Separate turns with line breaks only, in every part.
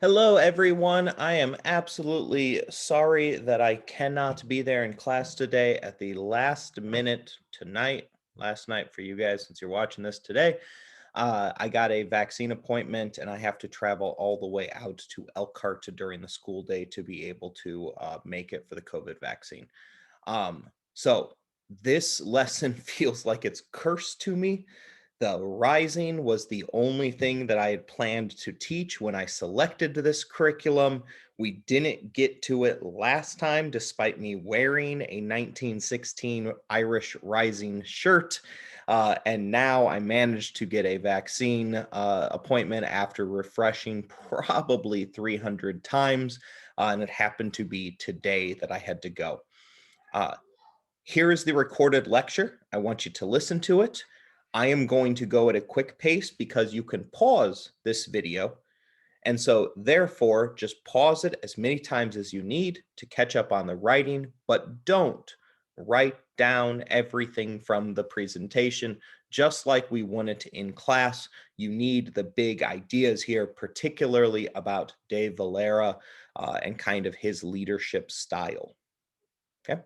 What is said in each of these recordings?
Hello, everyone. I am absolutely sorry that I cannot be there in class today at the last minute tonight, last night for you guys since you're watching this today. I got a vaccine appointment and I have to travel all the way out to Elkhart during the school day to be able to make it for the COVID vaccine. So this lesson feels like it's cursed to me. The Rising was the only thing that I had planned to teach when I selected this curriculum. We didn't get to it last time, despite me wearing a 1916 Irish Rising shirt. And now I managed to get a vaccine appointment after refreshing probably 300 times. And it happened to be today that I had to go. Uh, Here is the recorded lecture. I want you to listen to it. I am going to go at a quick pace because you can pause this video. And so therefore, just pause it as many times as you need to catch up on the writing, but don't write down everything from the presentation. Just like we wanted to in class, you need the big ideas here, particularly about De Valera and kind of his leadership style. Okay.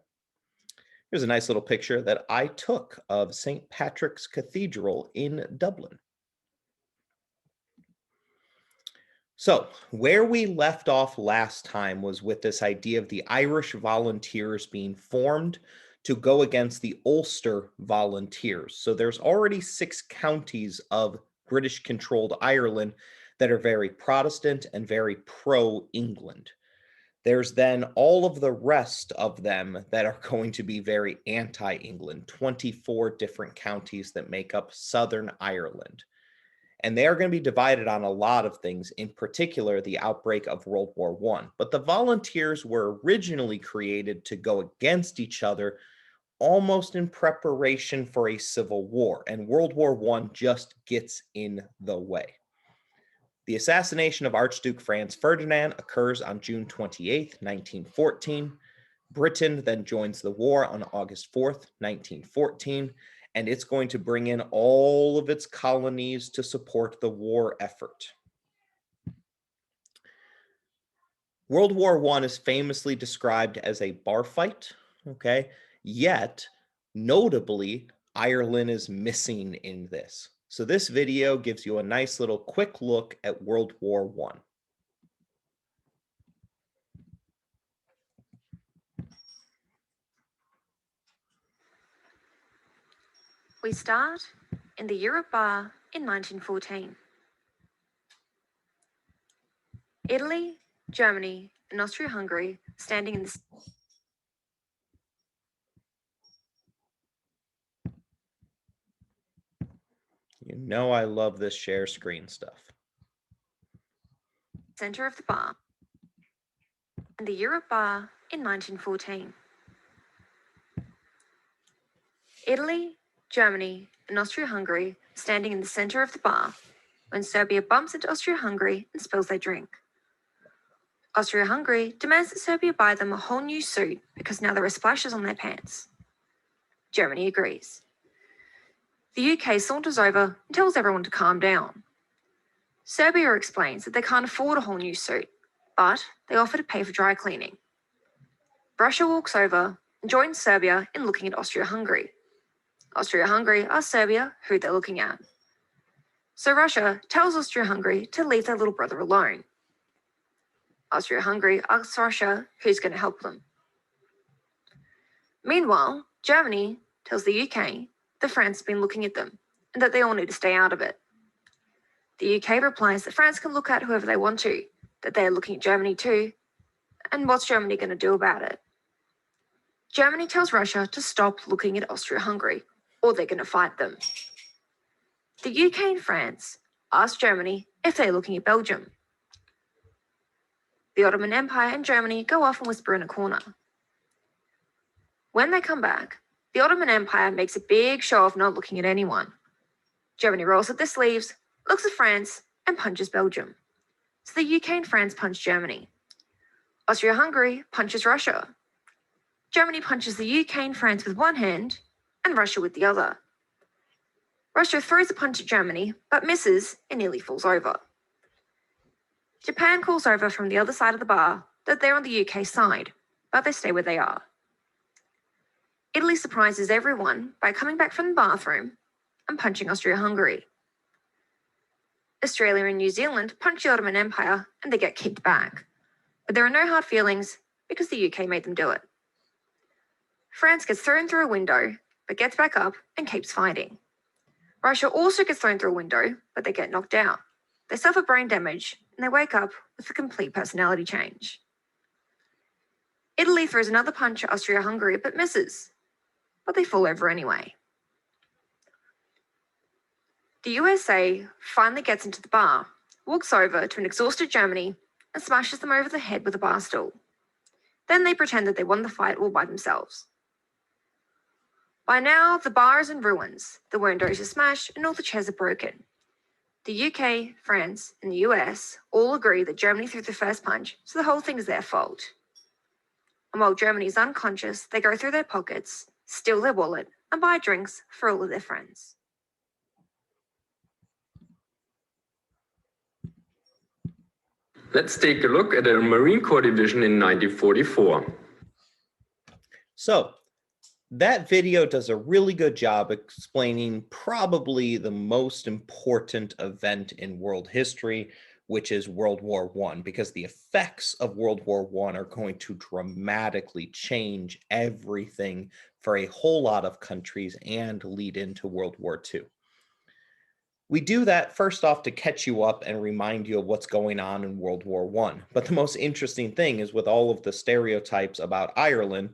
Here's a nice little picture that I took of St. Patrick's Cathedral in Dublin. So, where we left off last time was with this idea of the Irish volunteers being formed to go against the Ulster volunteers. So, there's already 6 counties of British controlled Ireland that are very Protestant and very pro England. There's then all of the rest of them that are going to be very anti-England, 24 different counties that make up Southern Ireland. And they are going to be divided on a lot of things, in particular the outbreak of World War I. But the volunteers were originally created to go against each other almost in preparation for a civil war. And World War I just gets in the way. The assassination of Archduke Franz Ferdinand occurs on June 28, 1914. Britain then joins the war on August 4th, 1914, and it's going to bring in all of its colonies to support the war effort. World War I is famously described as a bar fight, okay? Yet, notably, Ireland is missing in this. So this video gives you a nice little quick look at World War I.
We start in the Europe Bar in 1914. Italy, Germany, and Austria-Hungary standing in the
You know I love this share screen stuff.
center of the bar. In the Europe Bar in 1914. Italy, Germany, and Austria-Hungary standing in the center of the bar when Serbia bumps into Austria-Hungary and spills their drink. Austria-Hungary demands that Serbia buy them a whole new suit because now there are splashes on their pants. Germany agrees. The UK saunters over and tells everyone to calm down. Serbia explains that they can't afford a whole new suit, but they offer to pay for dry cleaning. Russia walks over and joins Serbia in looking at Austria-Hungary. Austria-Hungary asks Serbia who they're looking at. So Russia tells Austria-Hungary to leave their little brother alone. Austria-Hungary asks Russia who's going to help them. Meanwhile, Germany tells the UK that France has been looking at them and that they all need to stay out of it. The UK replies that France can look at whoever they want to, that they are looking at Germany too, and what's Germany going to do about it? Germany tells Russia to stop looking at Austria-Hungary, or they're going to fight them. The UK and France ask Germany if they're looking at Belgium. The Ottoman Empire and Germany go off and whisper in a corner. When they come back, the Ottoman Empire makes a big show of not looking at anyone. Germany rolls up their sleeves, looks at France, and punches Belgium. So the UK and France punch Germany. Austria-Hungary punches Russia. Germany punches the UK and France with one hand, and Russia with the other. Russia throws a punch at Germany, but misses and nearly falls over. Japan calls over from the other side of the bar that they're on the UK side, but they stay where they are. Italy surprises everyone by coming back from the bathroom and punching Austria-Hungary. Australia and New Zealand punch the Ottoman Empire and they get kicked back. But there are no hard feelings because the UK made them do it. France gets thrown through a window, but gets back up and keeps fighting. Russia also gets thrown through a window, but they get knocked out. They suffer brain damage and they wake up with a complete personality change. Italy throws another punch at Austria-Hungary but misses, but they fall over anyway. The USA finally gets into the bar, walks over to an exhausted Germany and smashes them over the head with a bar stool. Then they pretend that they won the fight all by themselves. By now, the bar is in ruins, the windows are smashed and all the chairs are broken. The UK, France, and the US all agree that Germany threw the first punch, so the whole thing is their fault. And while Germany is unconscious, they go through their pockets, steal their wallet, and buy drinks for all of their friends.
Let's take a look at a Marine Corps division in 1944.
So that video does a really good job explaining probably the most important event in world history, which is World War I, because the effects of World War I are going to dramatically change everything for a whole lot of countries and lead into World War II. We do that first off to catch you up and remind you of what's going on in World War I. But the most interesting thing is, with all of the stereotypes about Ireland,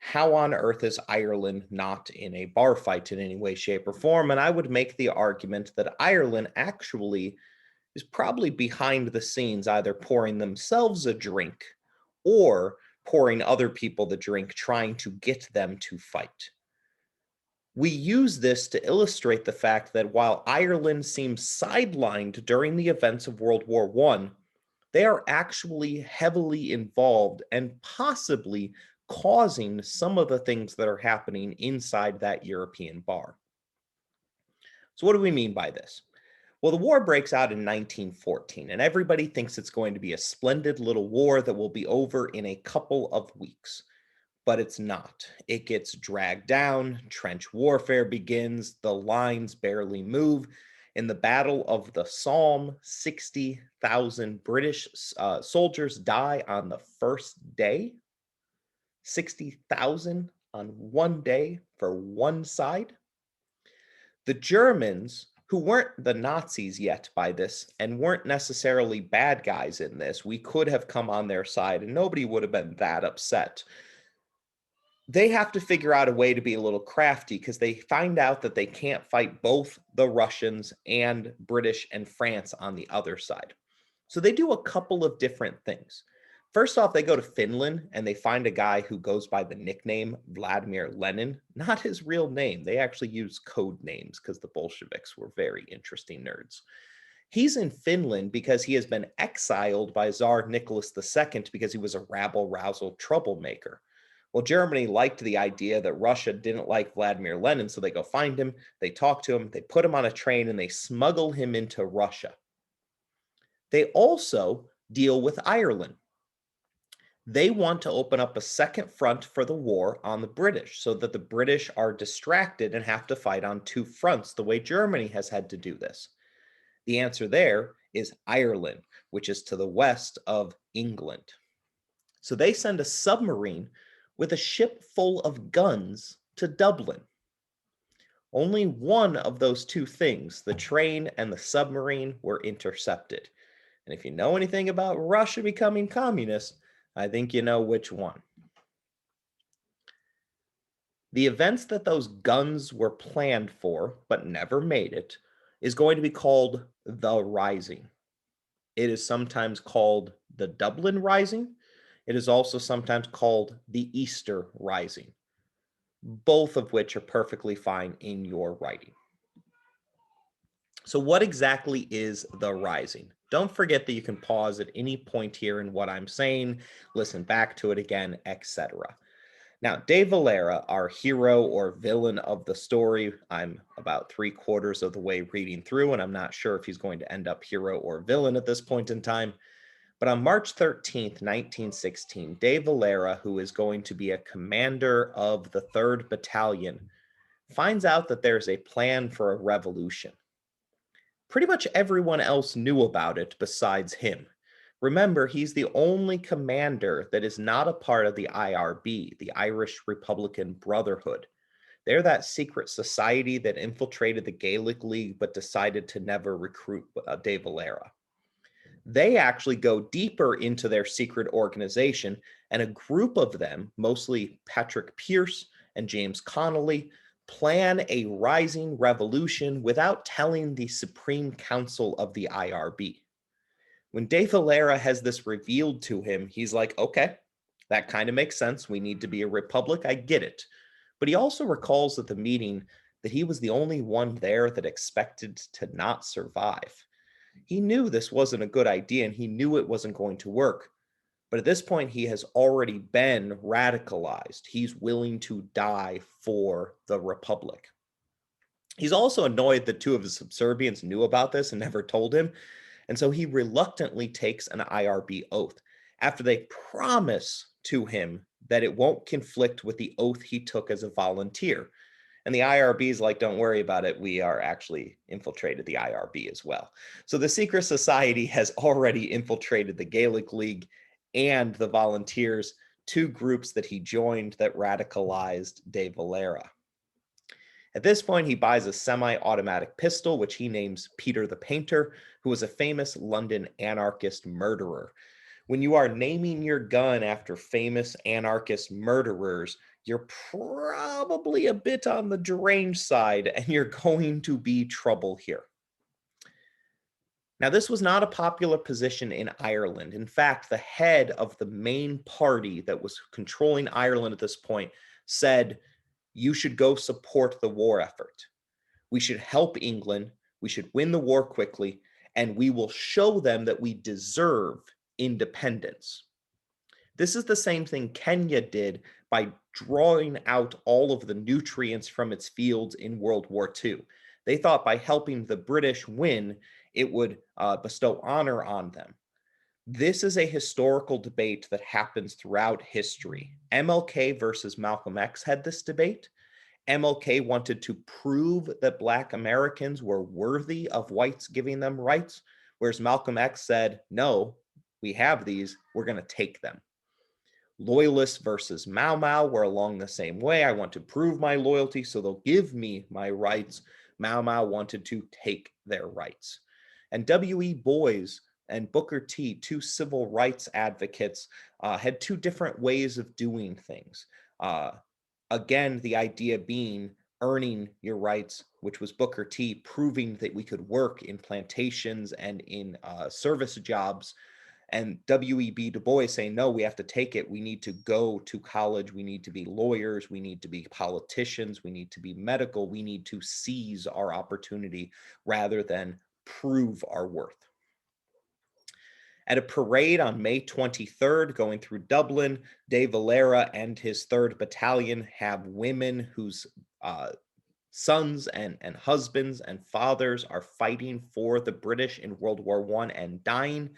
how on earth is Ireland not in a bar fight in any way, shape, or form? And I would make the argument that Ireland actually is probably behind the scenes, either pouring themselves a drink or pouring other people the drink, trying to get them to fight. We use this to illustrate the fact that while Ireland seems sidelined during the events of World War I, they are actually heavily involved and possibly causing some of the things that are happening inside that European bar. So what do we mean by this? Well, the war breaks out in 1914, and everybody thinks it's going to be a splendid little war that will be over in a couple of weeks. But it's not. It gets dragged down, trench warfare begins, the lines barely move. In the Battle of the Somme, 60,000 British soldiers die on the first day. 60,000 on one day for one side. The Germans, who weren't the Nazis yet by this and weren't necessarily bad guys in this, we could have come on their side and nobody would have been that upset. They have to figure out a way to be a little crafty because they find out that they can't fight both the Russians and British and France on the other side. So they do a couple of different things. First off, they go to Finland and they find a guy who goes by the nickname Vladimir Lenin, not his real name. They actually use code names because the Bolsheviks were very interesting nerds. He's in Finland because he has been exiled by Tsar Nicholas II because he was a rabble-rousal troublemaker. Well, Germany liked the idea that Russia didn't like Vladimir Lenin, so they go find him, they talk to him, they put him on a train, and they smuggle him into Russia. They also deal with Ireland. They want to open up a second front for the war on the British so that the British are distracted and have to fight on two fronts the way Germany has had to do this. The answer there is Ireland, which is to the west of England. So they send a submarine with a ship full of guns to Dublin. Only one of those two things, the train and the submarine, were intercepted. And if you know anything about Russia becoming communist, I think you know which one. The events that those guns were planned for, but never made it, is going to be called the Rising. It is sometimes called the Dublin Rising. It is also sometimes called the Easter Rising, both of which are perfectly fine in your writing. So what exactly is the Rising? Don't forget that you can pause at any point here in what I'm saying, listen back to it again, etc. Now, Dave Valera, our hero or villain of the story, I'm about 3/4 of the way reading through, and I'm not sure if he's going to end up hero or villain at this point in time. But on March 13th, 1916, De Valera, who is going to be a commander of the 3rd Battalion, finds out that there's a plan for a revolution. Pretty much everyone else knew about it besides him. Remember, he's the only commander that is not a part of the IRB, the Irish Republican Brotherhood. They're that secret society that infiltrated the Gaelic League but decided to never recruit De Valera. They actually go deeper into their secret organization, and a group of them, mostly Patrick Pearse and James Connolly, plan a rising revolution without telling the Supreme Council of the IRB. When De Valera has this revealed to him, he's like, okay, that kind of makes sense. We need to be a republic. I get it. But he also recalls at the meeting that he was the only one there that expected to not survive. He knew this wasn't a good idea and he knew it wasn't going to work. But at this point, he has already been radicalized. He's willing to die for the Republic. He's also annoyed that 2 of his subservients knew about this and never told him. And so he reluctantly takes an IRB oath after they promise to him that it won't conflict with the oath he took as a volunteer. And the IRB is like, don't worry about it. We are actually infiltrated the IRB as well. So the secret society has already infiltrated the Gaelic League and the volunteers, 2 groups that he joined that radicalized De Valera. At this point, he buys a semi-automatic pistol, which he names Peter the Painter, who was a famous London anarchist murderer. When you are naming your gun after famous anarchist murderers, you're probably a bit on the deranged side and you're going to be trouble here. Now, this was not a popular position in Ireland. In fact, the head of the main party that was controlling Ireland at this point said, you should go support the war effort. We should help England. We should win the war quickly, and we will show them that we deserve independence. This is the same thing Kenya did by drawing out all of the nutrients from its fields in World War II. They thought by helping the British win, it would bestow honor on them. This is a historical debate that happens throughout history. MLK versus Malcolm X had this debate. MLK wanted to prove that Black Americans were worthy of whites giving them rights, whereas Malcolm X said, no, we have these, we're going to take them. Loyalists versus Mau Mau were along the same way. I want to prove my loyalty, so they'll give me my rights. Mau Mau wanted to take their rights. And W.E. Boys and Booker T, 2 civil rights advocates, had 2 different ways of doing things. Again, the idea being earning your rights, which was Booker T proving that we could work in plantations and in service jobs. And W.E.B. Du Bois saying, no, we have to take it. We need to go to college. We need to be lawyers. We need to be politicians. We need to be medical. We need to seize our opportunity rather than prove our worth. At a parade on May 23rd, going through Dublin, De Valera and his 3rd Battalion have women whose sons and husbands and fathers are fighting for the British in World War I and dying.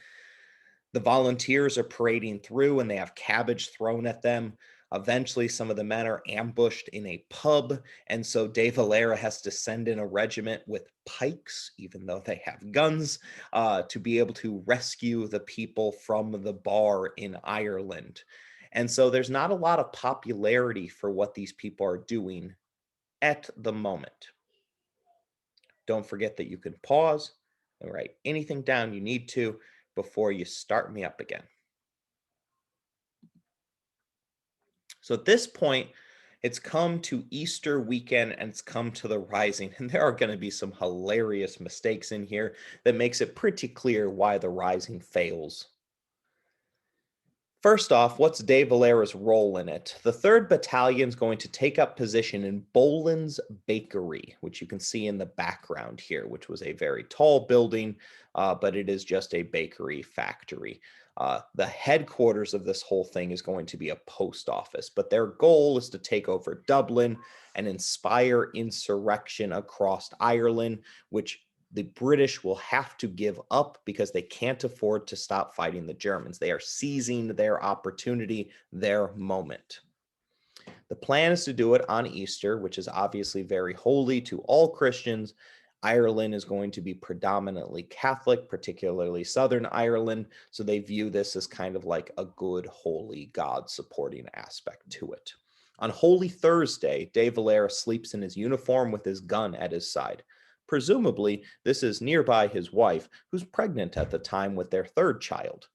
The volunteers are parading through and they have cabbage thrown at them. Eventually, some of the men are ambushed in a pub. And so De Valera has to send in a regiment with pikes, even though they have guns, to be able to rescue the people from the bar in Ireland. And so there's not a lot of popularity for what these people are doing at the moment. Don't forget that you can pause and write anything down you need to before you start me up again. So at this point, it's come to Easter weekend and it's come to the Rising. And there are going to be some hilarious mistakes in here that makes it pretty clear why the Rising fails. First off, what's De Valera's role in it? The 3rd Battalion is going to take up position in Boland's Bakery, which you can see in the background here, which was a very tall building, but it is just a bakery factory. The headquarters of this whole thing is going to be a post office, but their goal is to take over Dublin and inspire insurrection across Ireland, which the British will have to give up because they can't afford to stop fighting the Germans. They are seizing their opportunity, their moment. The plan is to do it on Easter, which is obviously very holy to all Christians. Ireland is going to be predominantly Catholic, particularly Southern Ireland. So they view this as kind of like a good, holy, God supporting aspect to it. On Holy Thursday, De Valera sleeps in his uniform with his gun at his side. Presumably, this is nearby his wife, who's pregnant at the time with their third child.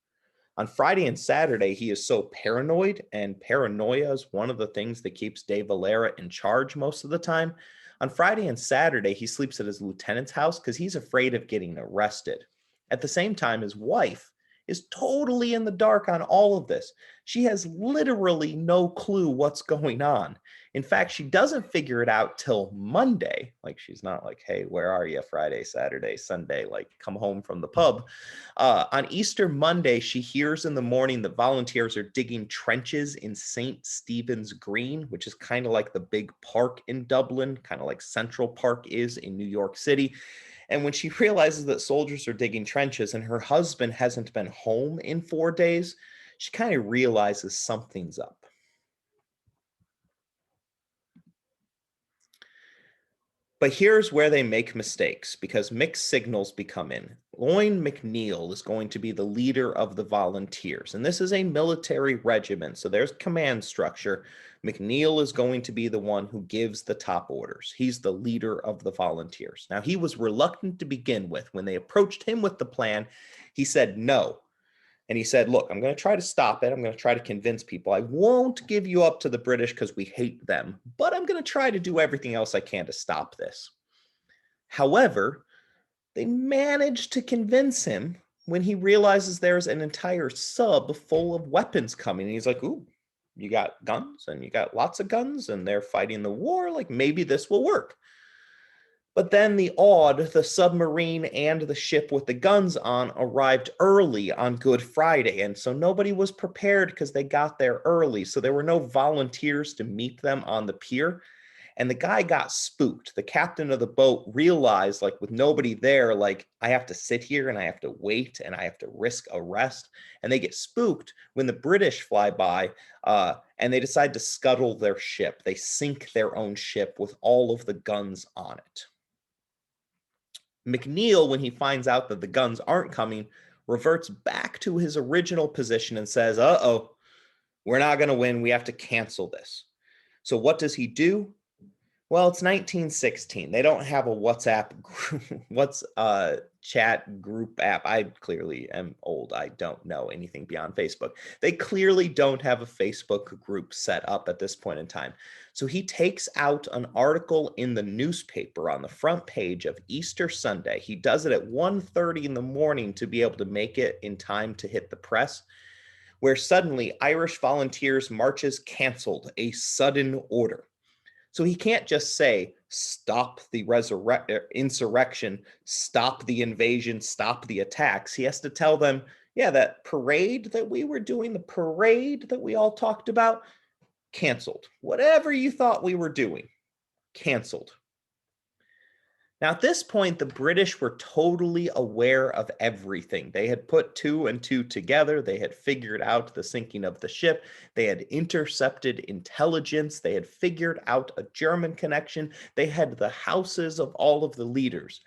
On Friday and Saturday, he is so paranoid, and paranoia is one of the things that keeps De Valera in charge most of the time. On Friday and Saturday, he sleeps at his lieutenant's house because he's afraid of getting arrested. At the same time, his wife is totally in the dark on all of this. She has literally no clue what's going on. In fact, she doesn't figure it out till Monday. Like, she's not like, hey, where are you? Friday, Saturday, Sunday, like, come home from the pub. On Easter Monday, she hears in the morning that volunteers are digging trenches in St. Stephen's Green, which is kind of like the big park in Dublin, kind of like Central Park is in New York City. And when she realizes that soldiers are digging trenches and her husband hasn't been home in 4 days, she kind of realizes something's up. But here's where they make mistakes because mixed signals become in. Loin McNeil is going to be the leader of the volunteers, and this is a military regiment, so there's command structure. McNeil is going to be the one who gives the top orders. He's the leader of the volunteers. Now, he was reluctant to begin with. When they approached him with the plan, he said no. And he said, look, I'm going to try to stop it. I'm going to try to convince people. I won't give you up to the British because we hate them, but I'm going to try to do everything else I can to stop this. However, they managed to convince him when he realizes there's an entire sub full of weapons coming. And he's like, ooh, you got guns and you got lots of guns and they're fighting the war. Like, maybe this will work. But then the submarine and the ship with the guns on arrived early on Good Friday. And so nobody was prepared because they got there early. So there were no volunteers to meet them on the pier. And the guy got spooked. The captain of the boat realized, like, with nobody there, like, I have to sit here and I have to wait and I have to risk arrest. And they get spooked when the British fly by and they decide to scuttle their ship. They sink their own ship with all of the guns on it. McNeil, when he finds out that the guns aren't coming, reverts back to his original position and says, uh-oh, we're not going to win. We have to cancel this. So what does he do? Well, it's 1916. They don't have a WhatsApp group, chat group app. I clearly am old. I don't know anything beyond Facebook. They clearly don't have a Facebook group set up at this point in time. So he takes out an article in the newspaper on the front page of Easter Sunday. He does it at 1:30 in the morning to be able to make it in time to hit the press, where suddenly Irish volunteers marches canceled, a sudden order. So he can't just say, stop the insurrection, stop the invasion, stop the attacks. He has to tell them, yeah, that parade that we were doing, the parade that we all talked about, canceled. Whatever you thought we were doing, canceled. Now, at this point, the British were totally aware of everything. They had put 2 and 2 together. They had figured out the sinking of the ship. They had intercepted intelligence. They had figured out a German connection. They had the houses of all of the leaders.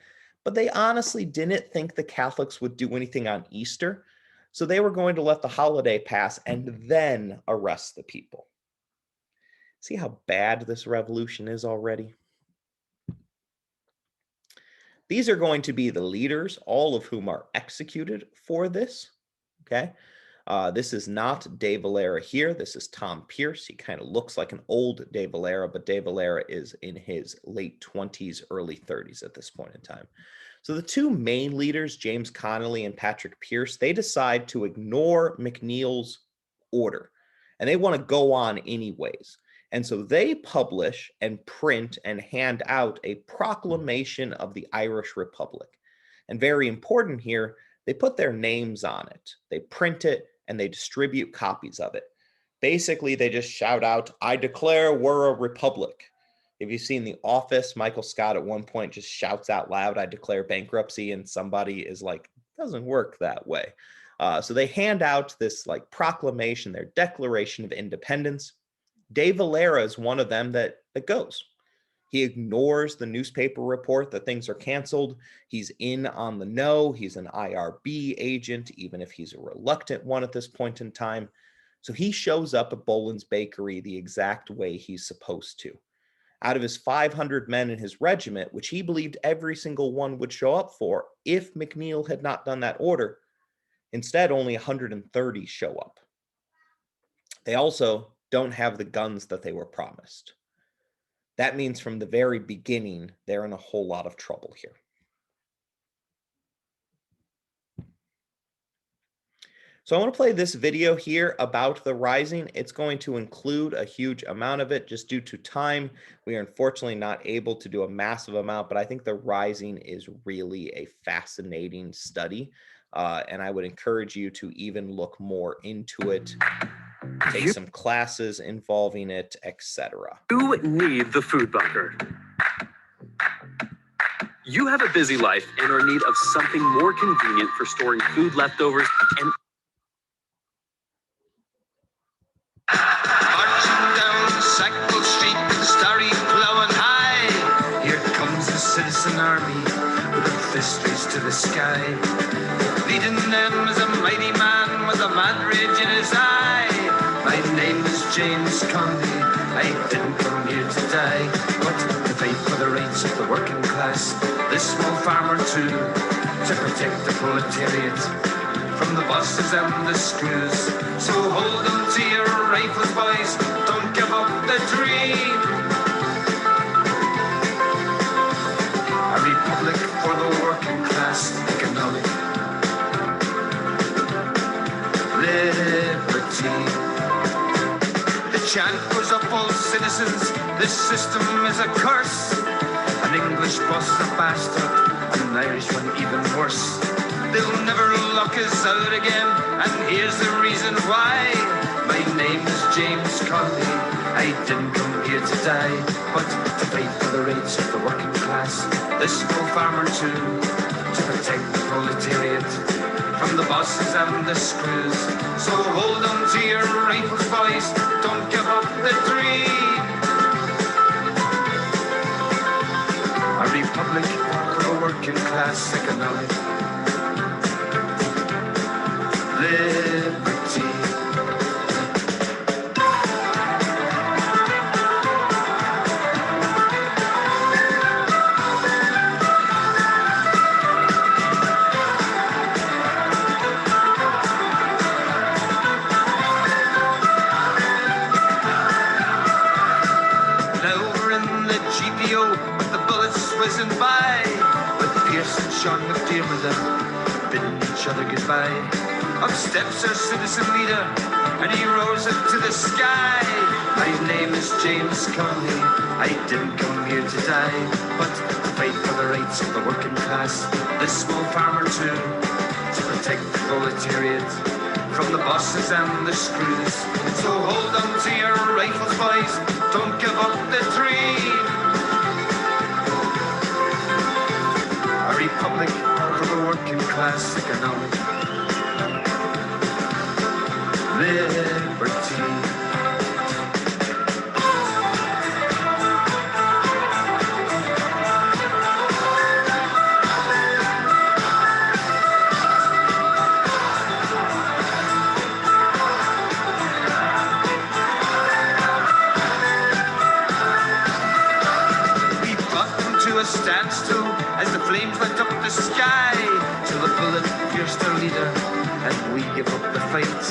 But they honestly didn't think the Catholics would do anything on Easter. So they were going to let the holiday pass and then arrest the people. See how bad this revolution is already? These are going to be the leaders, all of whom are executed for this, okay? This is not De Valera here. This is Tom Pierce. He kind of looks like an old De Valera, but De Valera is in his late 20s, early 30s at this point in time. So the 2 main leaders, James Connolly and Patrick Pierce, they decide to ignore McNeil's order, and they want to go on anyways. And so they publish and print and hand out a proclamation of the Irish Republic. And very important here, they put their names on it. They print it and they distribute copies of it. Basically, they just shout out, I declare we're a republic. If you've seen The Office, Michael Scott at one point just shouts out loud, "I declare bankruptcy," and somebody is like, "Doesn't work that way." So they hand out this like proclamation, their Declaration of Independence. De Valera is one of them that goes. He ignores the newspaper report that things are canceled. He's in on the know. He's an IRB agent, even if he's a reluctant one at this point in time. So he shows up at Boland's Bakery the exact way he's supposed to. Out of his 500 men in his regiment, which he believed every single one would show up for if McNeil had not done that order, instead only 130 show up. They also don't have the guns that they were promised. That means from the very beginning, they're in a whole lot of trouble here. So I want to play this video here about the Rising. It's going to include a huge amount of it just due to time. We are unfortunately not able to do a massive amount, but I think the Rising is really a fascinating study. And I would encourage you to even look more into it, take some classes involving it, etc.
You need the food bunker. You have a busy life and are in need of something more convenient for storing food leftovers and
marching down Sackville Street, starry plowing high. Here comes the citizen army with a fist raised to the sky. Leading them is a mighty man with a mad rage in his eye. My name is James Conley. I didn't come here to die, but to fight for the rights of the working class. This small farmer too, to protect the proletariat from the bosses and the screws. So hold on to your rifles, boys, don't give up the dream. A republic for the working class, economic liberty. The chant goes up, all citizens, this system is a curse. An English boss is a bastard, an Irish one even worse. They'll never lock us out again, and here's the reason why. My name is James Conley. I didn't come here to die, but to fight for the rights of the working class. This small farmer too, to protect the proletariat from the bosses and the screws. So hold on to your rifles, boys, don't give up the dream. A republic for the working class, economic liberty. Now we're in the GPO with the bullets whizzing by, with Pierce and Sean McDermott bidding each other goodbye. Up steps our citizen leader, and he rose into the sky. My name is James Conley. I didn't come here to die, but to fight for the rights of the working class. This small farmer too, to protect the proletariat from the bosses and the screws. So hold on to your rifles, boys, don't give up the dream. A republic for the working class, economic liberty. We brought them to a standstill as the flames went up the sky, till the bullet pierced our leader and we give up the fight.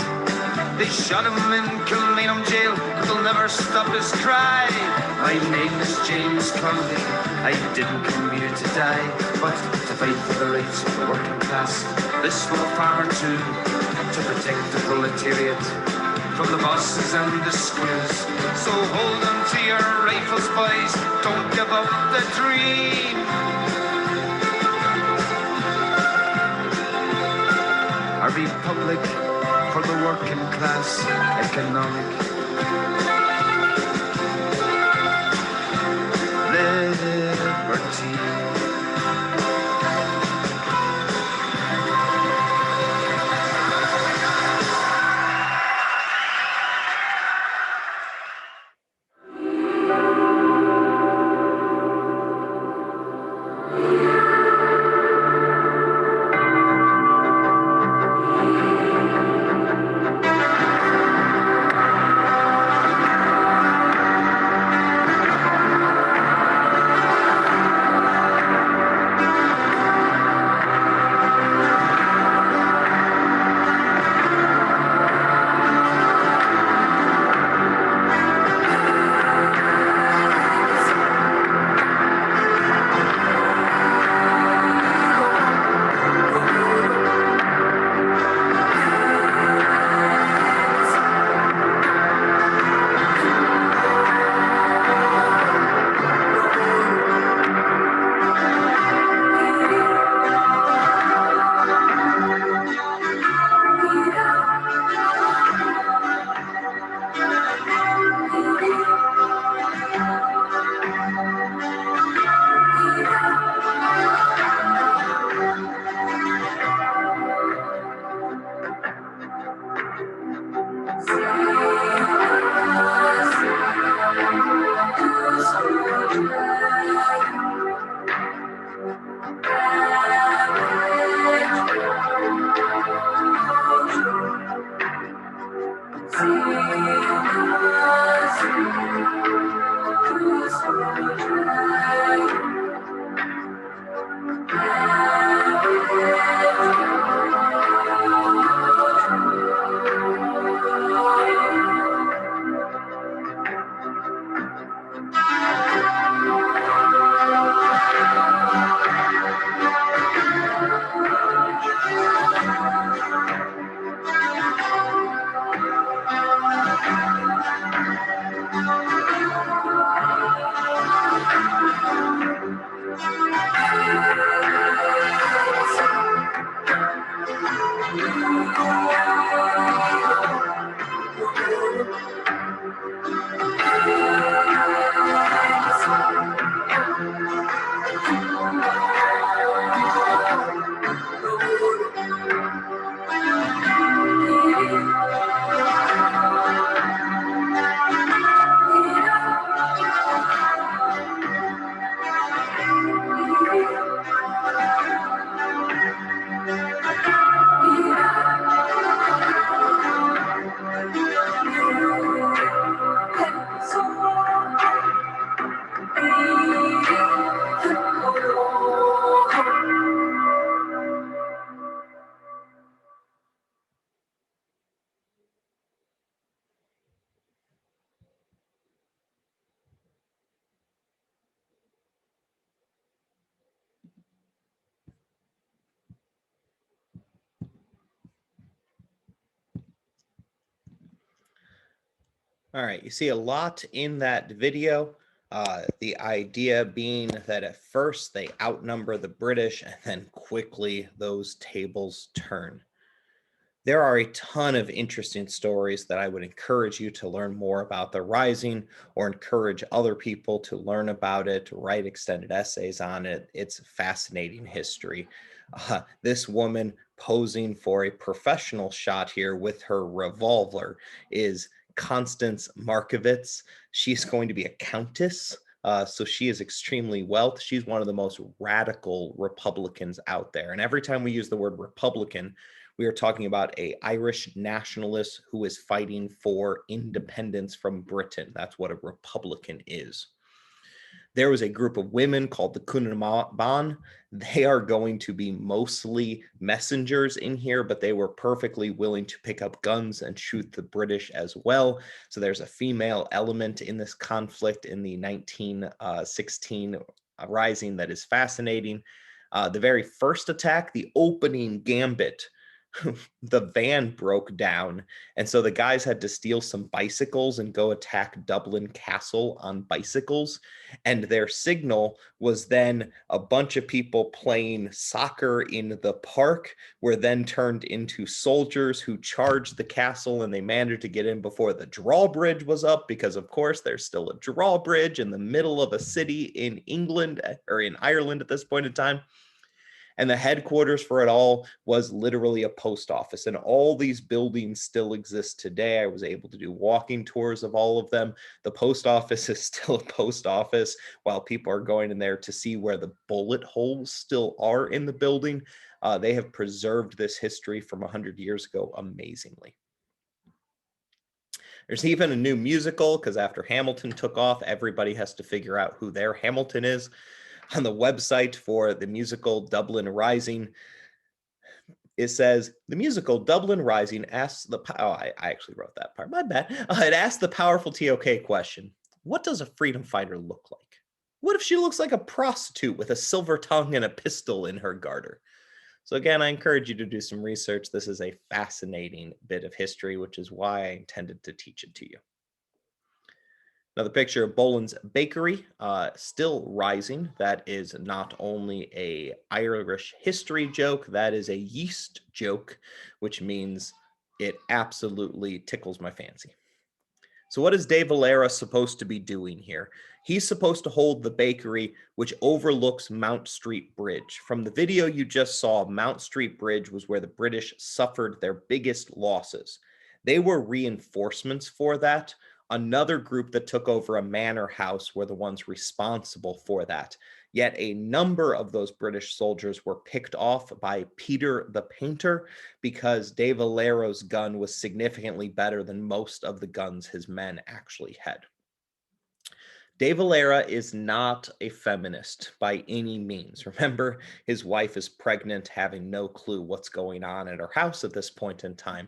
They shot him in Kilmainham jail, but they'll never stop his cry. My name is James Conley. I didn't come here to die, but to fight for the rights of the working class. This small farmer too, to protect the proletariat from the bosses and the screws. So hold on to your rifles, boys, don't give up the dream. A republic for the working class,
All right, you see a lot in that video. The idea being that at first they outnumber the British and then quickly those tables turn. There are a ton of interesting stories that I would encourage you to learn more about the Rising or encourage other people to learn about it, to write extended essays on it. It's fascinating history. This woman posing for a professional shot here with her revolver is Constance Markovitz. She's going to be a countess. So she is extremely wealthy. She's one of the most radical Republicans out there. And every time we use the word Republican, we are talking about an Irish nationalist who is fighting for independence from Britain. That's what a Republican is. There was a group of women called the Cúnaman. They are going to be mostly messengers in here, but they were perfectly willing to pick up guns and shoot the British as well. So there's a female element in this conflict in the 1916 Rising that is fascinating. The very first attack, the opening gambit, the van broke down. And so the guys had to steal some bicycles and go attack Dublin Castle on bicycles. And their signal was then a bunch of people playing soccer in the park were then turned into soldiers who charged the castle, and they managed to get in before the drawbridge was up, because of course there's still a drawbridge in the middle of a city in England or in Ireland at this point in time. And the headquarters for it all was literally a post office. And all these buildings still exist today. I was able to do walking tours of all of them. The post office is still a post office while people are going in there to see where the bullet holes still are in the building. They have preserved this history from 100 years ago amazingly. There's even a new musical, because after Hamilton took off, everybody has to figure out who their Hamilton is. On the website for the musical Dublin Rising, it says the musical Dublin Rising asks the I actually wrote that part, my bad. It asks the powerful TOK question: what does a freedom fighter look like? What if she looks like a prostitute with a silver tongue and a pistol in her garter? So again, I encourage you to do some research. This is a fascinating bit of history, which is why I intended to teach it to you. Another picture of Boland's Bakery, still rising. That is not only a Irish history joke, that is a yeast joke, which means it absolutely tickles my fancy. So what is Dave Valera supposed to be doing here? He's supposed to hold the bakery, which overlooks Mount Street Bridge. From the video you just saw, Mount Street Bridge was where the British suffered their biggest losses. They were reinforcements for that. Another group that took over a manor house were the ones responsible for that. Yet a number of those British soldiers were picked off by Peter the Painter because De Valero's gun was significantly better than most of the guns his men actually had. De Valera is not a feminist by any means. Remember, his wife is pregnant, having no clue what's going on at her house at this point in time.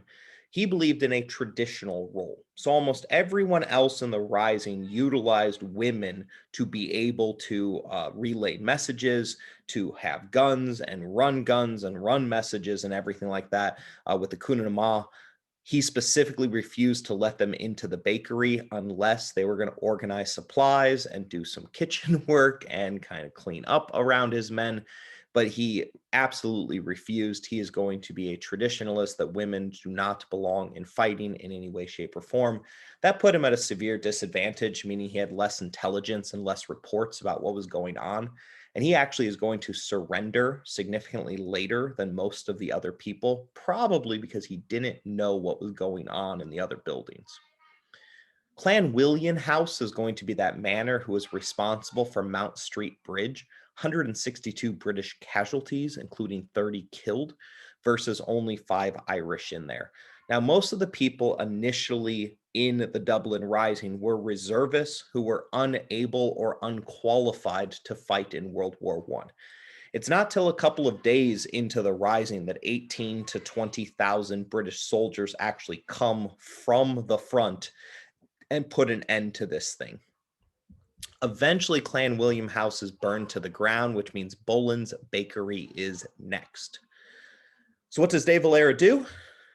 He believed in a traditional role. So almost everyone else in the Rising utilized women to be able to relay messages, to have guns and run messages and everything like that. With the Cúnaman, he specifically refused to let them into the bakery unless they were going to organize supplies and do some kitchen work and kind of clean up around his men. but he absolutely refused. He is going to be a traditionalist, that women do not belong in fighting in any way, shape, or form. That put him at a severe disadvantage, meaning he had less intelligence and less reports about what was going on. And he actually is going to surrender significantly later than most of the other people, probably because he didn't know what was going on in the other buildings. Clan William House is going to be that manor who was responsible for Mount Street Bridge, 162 British casualties, including 30 killed, versus only 5 Irish in there. Now, most of the people initially in the Dublin Rising were reservists who were unable or unqualified to fight in World War I. It's not till a couple of days into the Rising that 18 to 20,000 British soldiers actually come from the front and put an end to this thing. Eventually, Clan William House is burned to the ground, which means Boland's Bakery is next. So what does De Valera do?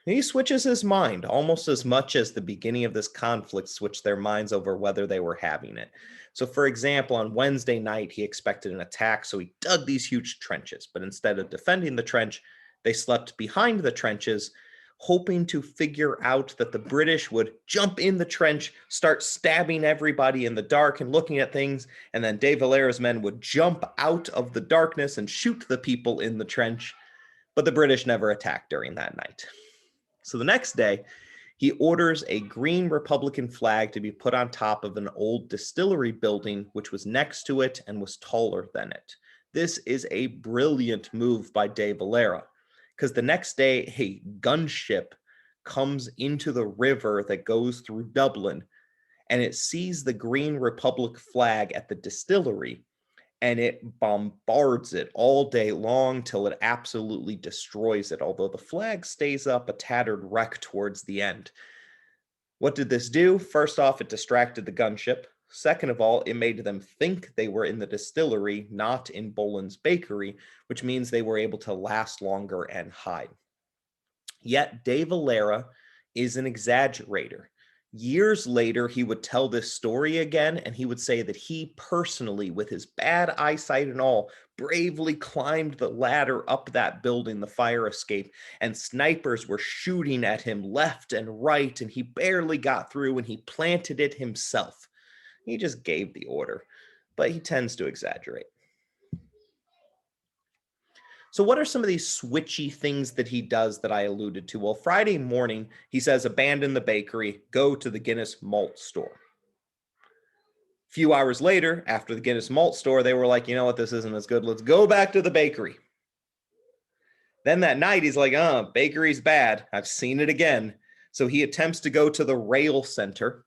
He switches his mind almost as much as the beginning of this conflict switched their minds over whether they were having it. So for example, on Wednesday night, he expected an attack, so he dug these huge trenches, but instead of defending the trench, they slept behind the trenches, hoping to figure out that the British would jump in the trench, start stabbing everybody in the dark and looking at things, and then De Valera's men would jump out of the darkness and shoot the people in the trench. But the British never attacked during that night. So the next day, he orders a green Republican flag to be put on top of an old distillery building, which was next to it and was taller than it. This is a brilliant move by De Valera, because the next day, a gunship comes into the river that goes through Dublin, and it sees the Green Republic flag at the distillery, and it bombards it all day long till it absolutely destroys it, although the flag stays up a tattered wreck towards the end. What did this do? First off, it distracted the gunship. Second of all, it made them think they were in the distillery, not in Boland's Bakery, which means they were able to last longer and hide. Yet De Valera is an exaggerator. Years later, he would tell this story again, and he would say that he personally, with his bad eyesight and all, bravely climbed the ladder up that building, the fire escape, and snipers were shooting at him left and right, and he barely got through, and he planted it himself. He just gave the order, but he tends to exaggerate. So what are some of these switchy things that he does that I alluded to? Well, Friday morning, he says, abandon the bakery, go to the Guinness malt store. A few hours later, after the Guinness malt store, they were like, you know what, this isn't as good. Let's go back to the bakery. Then that night, he's like, bakery's bad. I've seen it again. So he attempts to go to the rail center.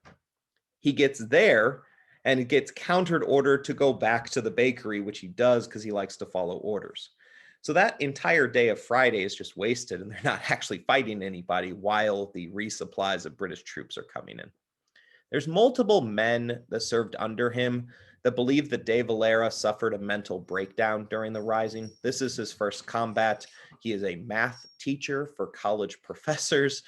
He gets there and it gets countered ordered to go back to the bakery, which he does because he likes to follow orders. So that entire day of Friday is just wasted, and they're not actually fighting anybody while the resupplies of British troops are coming in. There's multiple men that served under him that believe that De Valera suffered a mental breakdown during the Rising. This is his first combat. He is a math teacher for college professors.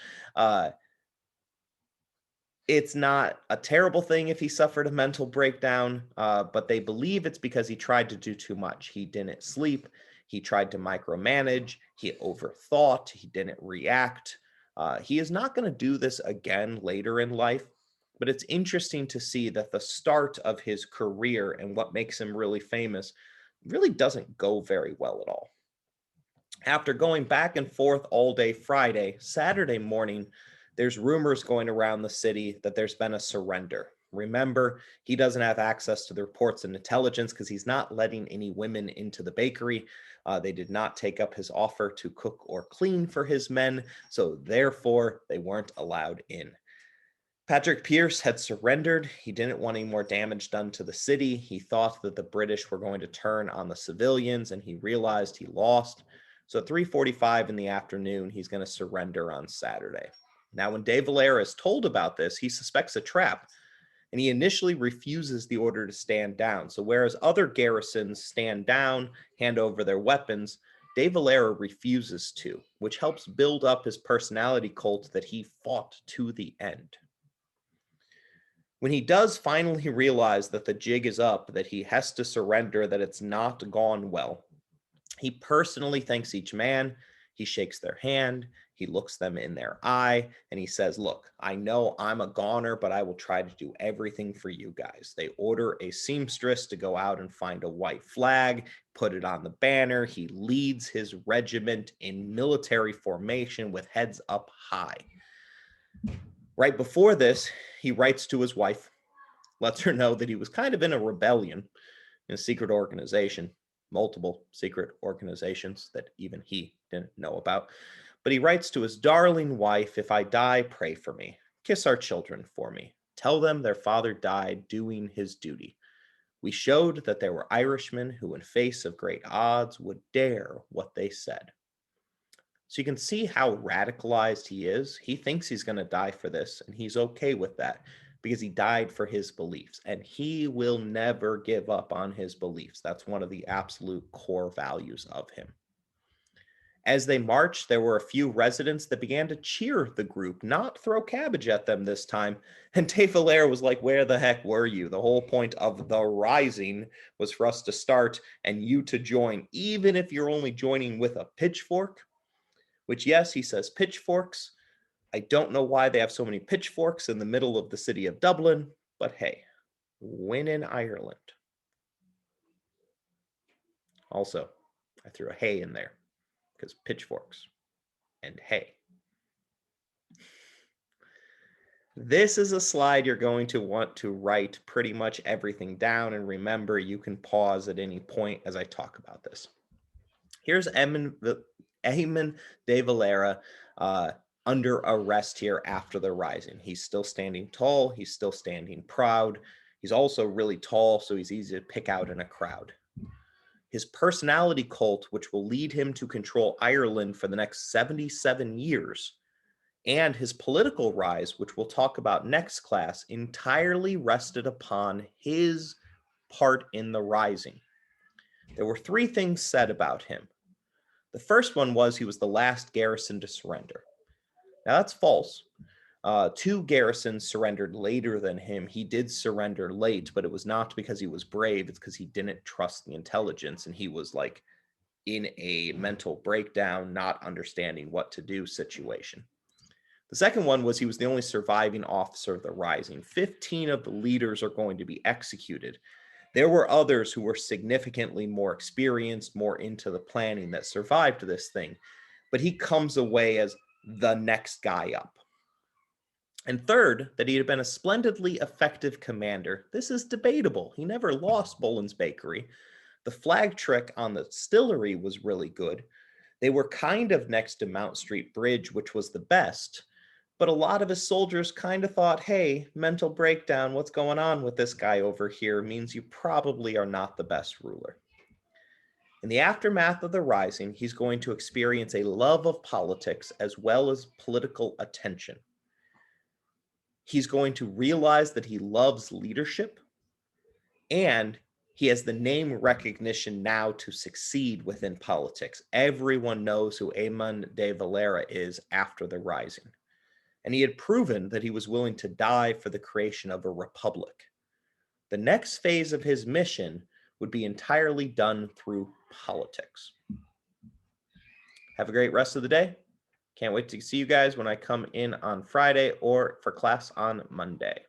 It's not a terrible thing if he suffered a mental breakdown, but they believe it's because he tried to do too much. He didn't sleep. He tried to micromanage. He overthought. He didn't react. He is not going to do this again later in life, but it's interesting to see that the start of his career and what makes him really famous really doesn't go very well at all. After going back and forth all day Friday, Saturday morning, there's rumors going around the city that there's been a surrender. Remember, he doesn't have access to the reports and intelligence because he's not letting any women into the bakery. They did not take up his offer to cook or clean for his men, so therefore they weren't allowed in. Patrick Pearse had surrendered. He didn't want any more damage done to the city. He thought that the British were going to turn on the civilians, and he realized he lost. So at 3:45 in the afternoon, he's going to surrender on Saturday. Now, when De Valera is told about this, he suspects a trap, and he initially refuses the order to stand down. So whereas other garrisons stand down, hand over their weapons, De Valera refuses to, which helps build up his personality cult that he fought to the end. When he does finally realize that the jig is up, that he has to surrender, that it's not gone well, He personally thanks each man. He shakes their hand. He looks them in their eye and he says, look, I know I'm a goner, but I will try to do everything for you guys. They order a seamstress to go out and find a white flag, put it on the banner. He leads his regiment in military formation with heads up high. Right before this, he writes to his wife, lets her know that he was kind of in a rebellion in a secret organization, multiple secret organizations that even he didn't know about. But he writes to his darling wife, if I die, pray for me. Kiss our children for me. Tell them their father died doing his duty. We showed that there were Irishmen who, in face of great odds, would dare what they said. So you can see how radicalized he is. He thinks he's going to die for this, and he's okay with that because he died for his beliefs, and he will never give up on his beliefs. That's one of the absolute core values of him. As they marched, there were a few residents that began to cheer the group, not throw cabbage at them this time. And De Valera was like, where the heck were you? The whole point of the Rising was for us to start and you to join, even if you're only joining with a pitchfork. Which, yes, he says pitchforks. I don't know why they have so many pitchforks in the middle of the city of Dublin, but hey, win in Ireland. Also, I threw a hay in there because pitchforks and hay. This is a slide you're going to want to write pretty much everything down, and remember, you can pause at any point as I talk about this. Here's Eamon de Valera under arrest here after the Rising. He's still standing tall. He's still standing proud. He's also really tall, so he's easy to pick out in a crowd. His personality cult, which will lead him to control Ireland for the next 77 years, and his political rise, which we'll talk about next class, entirely rested upon his part in the Rising. There were three things said about him. The first one was he was the last garrison to surrender. Now, that's false. Two garrisons surrendered later than him. He did surrender late, but it was not because he was brave. It's because he didn't trust the intelligence, and he was like in a mental breakdown, not understanding what to do situation. The second one was he was the only surviving officer of the Rising. 15 of the leaders are going to be executed. There were others who were significantly more experienced, more into the planning that survived this thing, but he comes away as the next guy up. And third, that he had been a splendidly effective commander. This is debatable. He never lost Boland's Bakery. The flag trick on the distillery was really good. They were kind of next to Mount Street Bridge, which was the best. But a lot of his soldiers kind of thought, hey, mental breakdown, what's going on with this guy over here means you probably are not the best ruler. In the aftermath of the Rising, he's going to experience a love of politics as well as political attention. He's going to realize that he loves leadership, and he has the name recognition now to succeed within politics. Everyone knows who Eamon de Valera is after the Rising. And he had proven that he was willing to die for the creation of a republic. The next phase of his mission would be entirely done through politics. Have a great rest of the day. Can't wait to see you guys when I come in on Friday or for class on Monday.